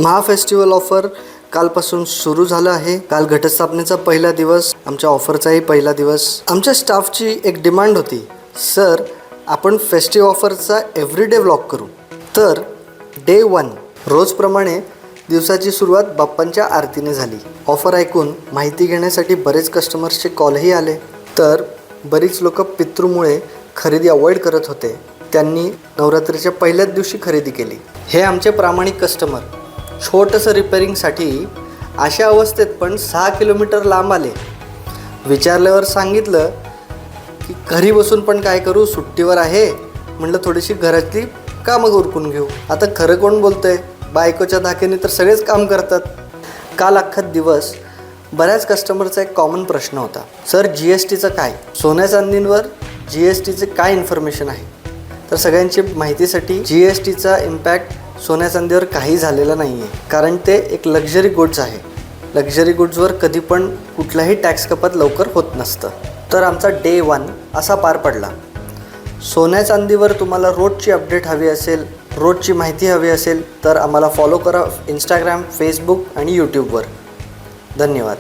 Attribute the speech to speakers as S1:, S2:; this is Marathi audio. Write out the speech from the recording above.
S1: महाफेस्टिवल ऑफर कालपासून सुरू झालं आहे. काल घटस्थापनेचा पहिला दिवस, आमच्या ऑफरचाही पहिला दिवस. आमच्या स्टाफची एक डिमांड होती, सर आपण फेस्टिव्ह ऑफरचा एव्हरीडे व्लॉग करू. तर डे 1 रोजप्रमाणे दिवसाची सुरुवात बाप्पांच्या आरतीने झाली. ऑफर ऐकून माहिती घेण्यासाठी बरेच कस्टमर्सचे कॉलही आले. तर बरीच लोक पितृमुळे खरेदी अवॉइड करत होते. त्यांनी नवरात्रीच्या पहिल्याच दिवशी खरेदी केली. हे आमचे प्रामाणिक कस्टमर छोटंसं रिपेअरिंगसाठी अशा अवस्थेत पण 6 किलोमीटर लांब आले. विचारल्यावर सांगितलं की घरी बसून पण काय करू, सुट्टीवर आहे म्हटलं, थोडीशी घरातली कामं उरकून घेऊ. आता खरं कोण बोलतंय, बायकोच्या धाकेने तर सगळेच काम करतात. काल अख्खा दिवस बऱ्याच कस्टमरचा एक कॉमन प्रश्न होता, सर GSTचं काय, सोन्या चांदींवर GSTचे काय इन्फॉर्मेशन आहे. तर सगळ्यांची माहितीसाठी GSTचा इम्पॅक्ट सोन्या चांदीवर काही झालेला नाही आहे, कारण ते एक लक्झरी गुड्स आहे. लक्झरी गुड्सवर कधी पण कुठलाही टॅक्स कपात लवकर होत नसतं. तर आमचा डे 1 असा पार पडला. सोन्या चांदीवर तुम्हाला रोजची अपडेट हवी असेल, रोजची माहिती हवी असेल तर आम्हाला फॉलो करा Instagram, Facebook आणि YouTubeवर. धन्यवाद.